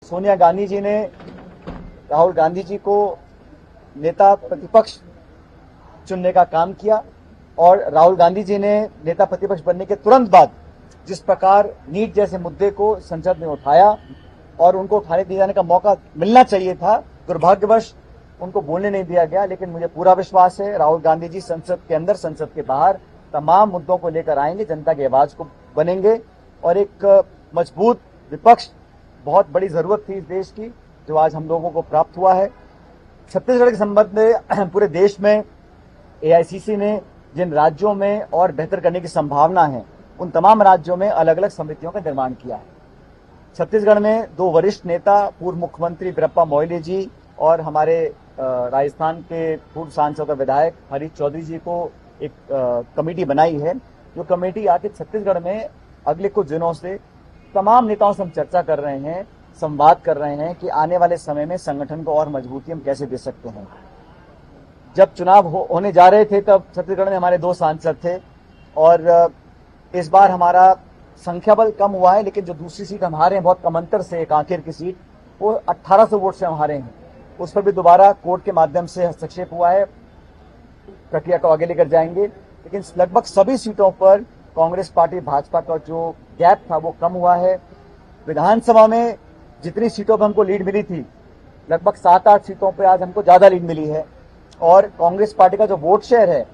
सोनिया गांधी जी ने राहुल गांधी जी को नेता प्रतिपक्ष चुनने का काम किया और राहुल गांधी जी ने नेता प्रतिपक्ष बनने के तुरंत बाद जिस प्रकार नीट जैसे मुद्दे को संसद में उठाया और उनको उठाने दिए जाने का मौका मिलना चाहिए था, दुर्भाग्यवश उनको बोलने नहीं दिया गया। लेकिन मुझे पूरा विश्वास है राहुल गांधी जी संसद के अंदर संसद के बाहर तमाम मुद्दों को लेकर आएंगे, जनता की आवाज को बनेंगे और एक मजबूत विपक्ष बहुत बड़ी जरूरत थी इस देश की, जो आज हम लोगों को प्राप्त हुआ है। छत्तीसगढ़ के संबंध में पूरे देश में एआईसीसी ने जिन राज्यों में और बेहतर करने की संभावना है, उन तमाम राज्यों में अलग अलग समितियों का निर्माण किया है। छत्तीसगढ़ में 2 वरिष्ठ नेता, पूर्व मुख्यमंत्री वीरप्पा मोइली जी और हमारे राजस्थान के पूर्व सांसद और विधायक हरीश चौधरी जी को एक कमेटी बनाई है, जो कमेटी आके छत्तीसगढ़ में अगले कुछ दिनों से तमाम नेताओं से हम चर्चा कर रहे हैं, संवाद कर रहे हैं कि आने वाले समय में संगठन को और मजबूती हम कैसे दे सकते हैं। जब चुनाव होने जा रहे थे तब छत्तीसगढ़ में हमारे 2 सांसद थे और इस बार हमारा संख्या बल कम हुआ है, लेकिन जो दूसरी सीट हम हारे हैं बहुत कम अंतर से, कांकेर की सीट, वो 1800 वोट से हम हारे हैं। उस पर भी दोबारा कोर्ट के माध्यम से हस्तक्षेप हुआ है, प्रक्रिया को आगे लेकर जाएंगे। लेकिन लगभग सभी सीटों पर कांग्रेस पार्टी भाजपा का जो गैप था वो कम हुआ है। विधानसभा में जितनी सीटों पर हमको लीड मिली थी, लगभग 7-8 सीटों पर आज हमको ज्यादा लीड मिली है और कांग्रेस पार्टी का जो वोट शेयर है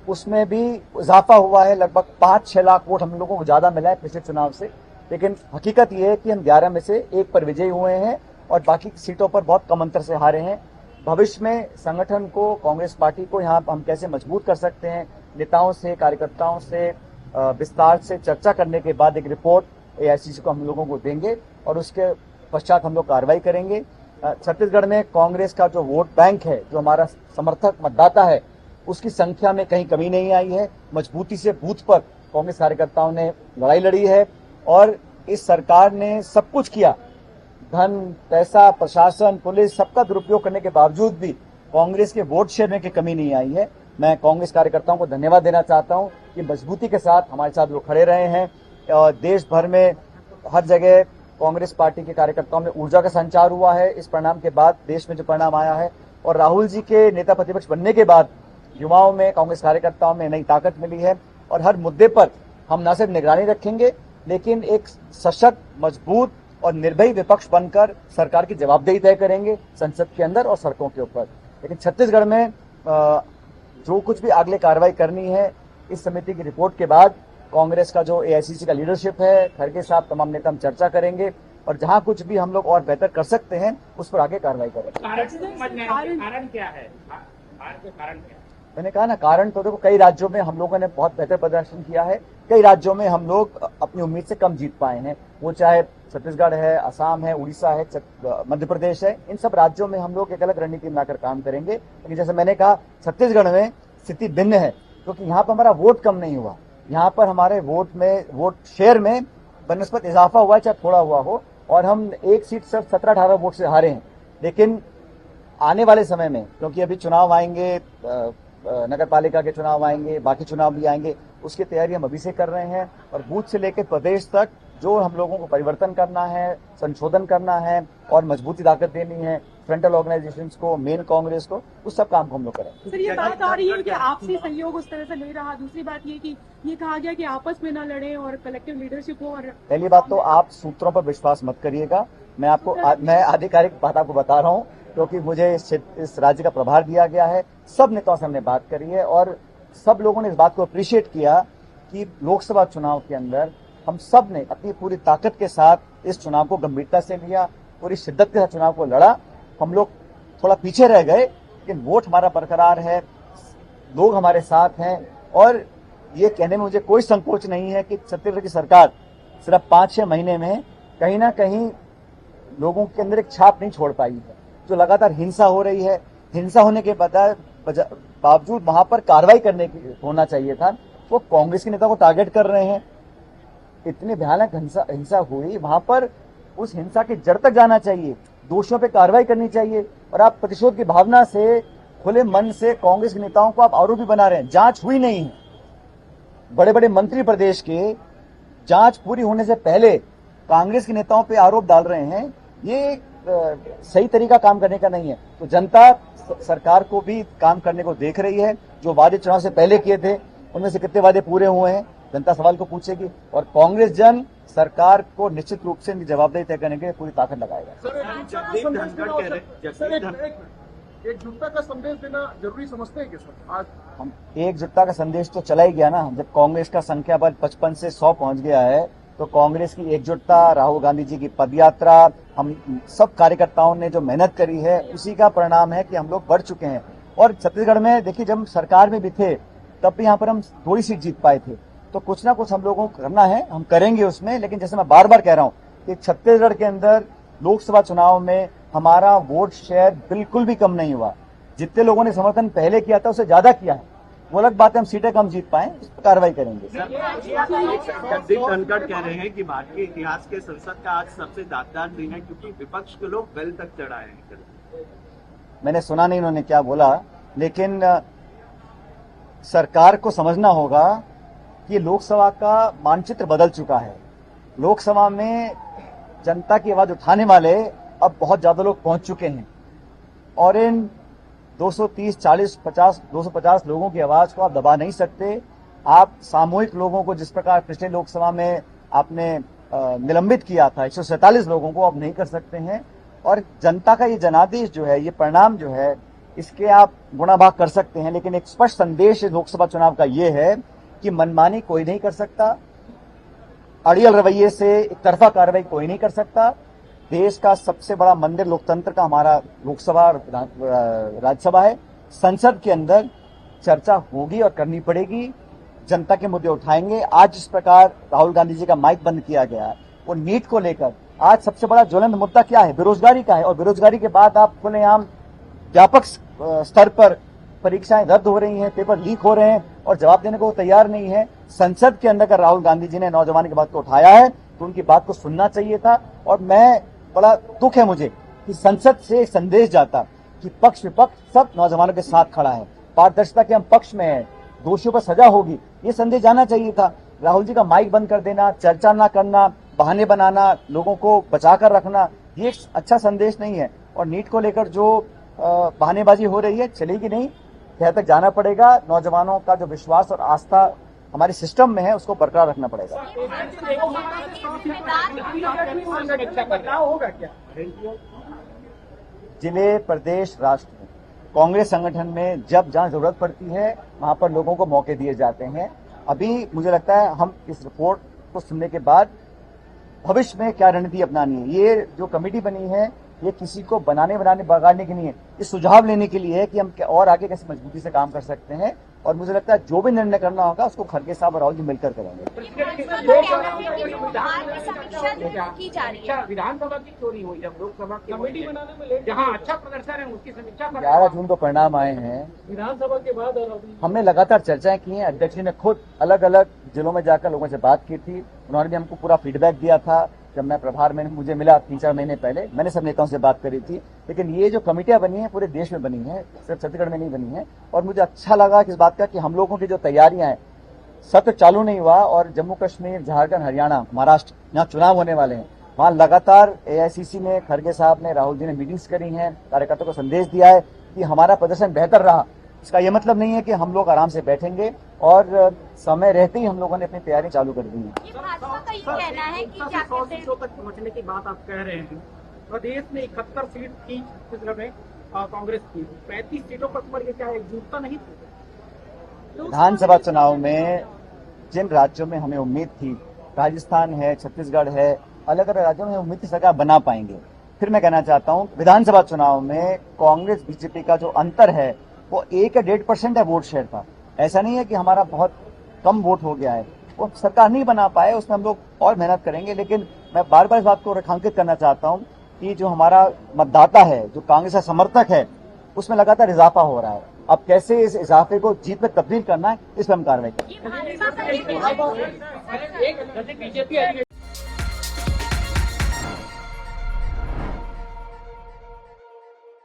उसमें भी इजाफा हुआ है। लगभग 5-6 लाख वोट हम लोगों को ज्यादा मिला है पिछले चुनाव से। लेकिन हकीकत यह है कि हम 11 में से 1 पर विजयी हुए हैं और बाकी सीटों पर बहुत कम अंतर से हारे हैं। भविष्य में संगठन को, कांग्रेस पार्टी को यहाँ हम कैसे मजबूत कर सकते हैं, नेताओं से, कार्यकर्ताओं से विस्तार से चर्चा करने के बाद एक रिपोर्ट एआईसीसी को हम लोगों को देंगे और उसके पश्चात हम लोग कार्रवाई करेंगे। छत्तीसगढ़ में कांग्रेस का जो वोट बैंक है, जो हमारा समर्थक मतदाता है, उसकी संख्या में कहीं कमी नहीं आई है। मजबूती से बूथ पर कांग्रेस कार्यकर्ताओं ने लड़ाई लड़ी है और इस सरकार ने सब कुछ किया, धन, पैसा, प्रशासन, पुलिस, सबका दुरुपयोग करने के बावजूद भी कांग्रेस के वोट शेयर में की कमी नहीं आई है। मैं कांग्रेस कार्यकर्ताओं को धन्यवाद देना चाहता हूं कि मजबूती के साथ हमारे साथ वो खड़े रहे हैं। देश भर में हर जगह कांग्रेस पार्टी के कार्यकर्ताओं में ऊर्जा का संचार हुआ है इस परिणाम के बाद, देश में जो परिणाम आया है। और राहुल जी के नेता प्रतिपक्ष बनने के बाद युवाओं में, कांग्रेस कार्यकर्ताओं में नई ताकत मिली है और हर मुद्दे पर हम न सिर्फ निगरानी रखेंगे लेकिन एक सशक्त, मजबूत और निर्भय विपक्ष बनकर सरकार की जवाबदेही तय करेंगे संसद के अंदर और सड़कों के ऊपर। लेकिन छत्तीसगढ़ में जो कुछ भी आगे कार्रवाई करनी है, इस समिति की रिपोर्ट के बाद कांग्रेस का जो एआईसीसी का लीडरशिप है, खड़गे साहब, तमाम नेता हम चर्चा करेंगे और जहां कुछ भी हम लोग और बेहतर कर सकते हैं उस पर आगे कार्रवाई करेंगे। कारण क्या है? कारण क्या? मैंने कहा ना, कारण तो देखो, कई राज्यों में हम लोगों ने बहुत बेहतर प्रदर्शन किया है, कई राज्यों में हम लोग अपनी उम्मीद से कम जीत पाए हैं। वो चाहे छत्तीसगढ़ है, असम है, उड़ीसा है, मध्य प्रदेश है, इन सब राज्यों में हम लोग एक अलग रणनीति बनाकर काम करेंगे। लेकिन जैसे मैंने कहा, छत्तीसगढ़ में स्थिति भिन्न है क्योंकि यहाँ पर हमारा वोट कम नहीं हुआ, यहाँ पर हमारे वोट शेयर में बनस्पत इजाफा हुआ है, चाहे थोड़ा हुआ हो, और हम एक सीट सिर्फ 17-18 वोट से हारे हैं। लेकिन आने वाले समय में, क्योंकि अभी चुनाव आएंगे, नगर पालिका के चुनाव आएंगे, बाकी चुनाव भी आएंगे, उसकी तैयारी हम अभी से कर रहे हैं और बूथ से लेकर प्रदेश तक जो हम लोगों को परिवर्तन करना है, संशोधन करना है और मजबूती ताकत देनी है फ्रंटल ऑर्गेनाइजेशंस को, मेन कांग्रेस को, उस सब काम को हम लोग करें। सर, ये बात आ रही है कि आपसी सहयोग उस तरह से नहीं रहा। दूसरी बात ये कि ये कहा गया कि आपस में न लड़े और कलेक्टिव लीडरशिप हो। और पहली बात तो आप सूत्रों पर विश्वास मत करिएगा। मैं आधिकारिक बात आपको बता रहा हूँ क्योंकि मुझे इस राज्य का प्रभार दिया गया है। सब नेताओं से हमने बात करी है और सब लोगों ने इस बात को अप्रिशिएट किया कि लोकसभा चुनाव के अंदर हम सब ने अपनी पूरी ताकत के साथ इस चुनाव को गंभीरता से लिया, पूरी शिद्दत के साथ चुनाव को लड़ा। हम लोग थोड़ा पीछे रह गए लेकिन वोट हमारा बरकरार है, लोग हमारे साथ हैं और ये कहने में मुझे कोई संकोच नहीं है कि छत्तीसगढ़ की सरकार सिर्फ 5-6 महीने में कहीं ना कहीं लोगों के अंदर एक छाप नहीं छोड़ पाई है। जो लगातार हिंसा हो रही है, हिंसा होने के बावजूद वहां पर कार्रवाई करने की होना चाहिए था, वो कांग्रेस के नेता को टारगेट कर रहे हैं। इतनी भयानक हिंसा हुई, वहां पर उस हिंसा की जड़ तक जाना चाहिए, दोषियों पे कार्रवाई करनी चाहिए। और आप प्रतिशोध की भावना से, खुले मन से कांग्रेस के नेताओं को आप आरोपी बना रहे हैं। जांच हुई नहीं है, बड़े बड़े मंत्री प्रदेश के जांच पूरी होने से पहले कांग्रेस के नेताओं पे आरोप डाल रहे हैं। ये सही तरीका काम करने का नहीं है। तो जनता सरकार को भी काम करने को देख रही है। जो वादे चुनाव से पहले किए थे उनमें से कितने वादे पूरे हुए हैं, जनता सवाल को पूछेगी। और कांग्रेस जन सरकार को निश्चित रूप से इनकी जवाबदेही तय करने के लिए पूरी ताकत लगाएगा। एकजुटता का संदेश देना जरूरी समझते हैं कि सर आज हम एकजुटता का संदेश तो चला ही गया ना। जब कांग्रेस का संख्या बल 55 से 100 पहुंच गया है तो कांग्रेस की एकजुटता, राहुल गांधी जी की पदयात्रा, हम सब कार्यकर्ताओं ने जो मेहनत करी है उसी का परिणाम है कि हम लोग बढ़ चुके हैं। और छत्तीसगढ़ में देखिए, जब हम सरकार में भी थे तब भी यहाँ पर हम थोड़ी सीट जीत पाए थे। तो कुछ ना कुछ हम लोगों को करना है, हम करेंगे उसमें। लेकिन जैसे मैं बार बार कह रहा हूँ कि छत्तीसगढ़ के अंदर लोकसभा चुनाव में हमारा वोट शेयर बिल्कुल भी कम नहीं हुआ। जितने लोगों ने समर्थन पहले किया था उससे ज्यादा किया है। वो अलग बात है हम सीटें कम जीत पाए, इस पर कार्रवाई करेंगे। जगदीप धनखड़ कह रहे हैं कि भारतीय इतिहास के संसद का आज सबसे दागदार दिन है क्योंकि विपक्ष के लोग वेल तक चढ़ाए हैं। मैंने सुना नहीं उन्होंने क्या बोला, लेकिन सरकार को समझना होगा कि लोकसभा का मानचित्र बदल चुका है। लोकसभा में जनता की आवाज उठाने वाले अब बहुत ज्यादा लोग पहुंच चुके हैं और इन 230, 40, 50, 250 लोगों की आवाज को आप दबा नहीं सकते। आप सामूहिक लोगों को जिस प्रकार पिछले लोकसभा में आपने निलंबित किया था 147 लोगों को, आप नहीं कर सकते हैं। और जनता का ये जनादेश जो है, ये परिणाम जो है, इसके आप गुणाभाग कर सकते हैं। लेकिन एक स्पष्ट संदेश लोकसभा चुनाव का ये है कि मनमानी कोई नहीं कर सकता, अड़ियल रवैये से एक तरफा कार्रवाई कोई नहीं कर सकता। देश का सबसे बड़ा मंदिर लोकतंत्र का हमारा लोकसभा राज्यसभा है। संसद के अंदर चर्चा होगी और करनी पड़ेगी, जनता के मुद्दे उठाएंगे। आज जिस प्रकार राहुल गांधी जी का माइक बंद किया गया है, वो नीट को लेकर आज सबसे बड़ा ज्वलंत मुद्दा क्या है? बेरोजगारी का है। और बेरोजगारी के बाद आप खुलेआम व्यापक स्तर पर परीक्षाएं रद्द हो रही हैं, पेपर लीक हो रहे हैं और जवाब देने को तैयार नहीं है। संसद के अंदर अगर राहुल गांधी जी ने नौजवान की बात को उठाया है तो उनकी बात को सुनना चाहिए था। और मैं बड़ा दुख है मुझे कि संसद से एक संदेश जाता कि पक्ष विपक्ष सब नौजवानों के साथ खड़ा है, पारदर्शिता के हम पक्ष में है, दोषियों पर सजा होगी। ये संदेश जाना चाहिए था। राहुल जी का माइक बंद कर देना, चर्चा ना करना, बहाने बनाना, लोगों को बचा कर रखना, ये एक अच्छा संदेश नहीं है। और नीट को लेकर जो बहानेबाजी हो रही है चलेगी नहीं, तह तक जाना पड़ेगा। नौजवानों का जो विश्वास और आस्था हमारे सिस्टम में है उसको बरकरार रखना पड़ेगा। होगा क्या जिले, प्रदेश, राष्ट्र में कांग्रेस संगठन में जब जहां जरूरत पड़ती है वहां पर लोगों को मौके दिए जाते हैं। अभी मुझे लगता है हम इस रिपोर्ट को सुनने के बाद भविष्य में क्या रणनीति अपनानी है, ये जो कमेटी बनी है ये किसी को बगाड़ने की नहीं है, ये सुझाव लेने के लिए है कि हम और आगे कैसे मजबूती से काम कर सकते हैं। और मुझे लगता है जो भी निर्णय करना होगा उसको खड़गे साहब और राहुल जी मिलकर करेंगे। विधानसभा की चोरी हुई जब लोकसभा की कमेटी बनाने में लेट, जहाँ अच्छा प्रदर्शन है उसकी समीक्षा 11 जून को परिणाम आए हैं। विधानसभा के बाद और अभी हमने लगातार चर्चाएं की हैं। अध्यक्ष जी ने खुद अलग अलग जिलों में जाकर लोगों से बात की थी। उन्होंने भी हमको पूरा फीडबैक दिया था। जब मैं प्रभार में मुझे मिला 3-4 महीने पहले, मैंने सब नेताओं से बात करी थी। लेकिन ये जो कमेटियां बनी है पूरे देश में बनी है, सिर्फ छत्तीसगढ़ में नहीं बनी है। और मुझे अच्छा लगा इस बात का कि हम लोगों की जो तैयारियां हैं, सत्र चालू नहीं हुआ और जम्मू कश्मीर, झारखंड, हरियाणा, महाराष्ट्र यहाँ चुनाव होने वाले हैं, वहां लगातार एआईसीसी ने, खड़गे साहब ने, राहुल जी ने मीटिंग्स करी हैं, कार्यकर्ताओं को संदेश दिया है कि हमारा प्रदर्शन बेहतर रहा। इसका यह मतलब नहीं है कि हम लोग आराम से बैठेंगे और समय रहते ही हम लोगों ने अपनी तैयारी चालू कर दी है। ये भाजपा का ये कहना है कि क्या कहते हैं, 100 तक पहुंचने की बात आप कह रहे हैं। प्रदेश में 71 सीट थी छत्तीसगढ़ में कांग्रेस की, 35 सीटों पर तुम्हारी क्या एकजुटता नहीं थी? विधानसभा चुनाव में जिन राज्यों में हमें उम्मीद थी, राजस्थान है, छत्तीसगढ़ है, अलग अलग राज्यों में उम्मीद की सरकार बना पाएंगे। फिर मैं कहना चाहता हूं विधानसभा चुनाव में कांग्रेस बीजेपी का जो अंतर है वो 1 या 1.5% है वोट शेयर का। ऐसा नहीं है कि हमारा बहुत कम वोट हो गया है। वो सरकार नहीं बना पाए, उसमें हम लोग और मेहनत करेंगे। लेकिन मैं बार बार इस बात को रेखांकित करना चाहता हूं कि जो हमारा मतदाता है, जो कांग्रेस का समर्थक है, उसमें लगातार इजाफा हो रहा है। अब कैसे इस इजाफे को जीत में तब्दील करना है, इस पर हम कार्रवाई करेंगे। ये भाजपा का ये कहना है। बीजेपी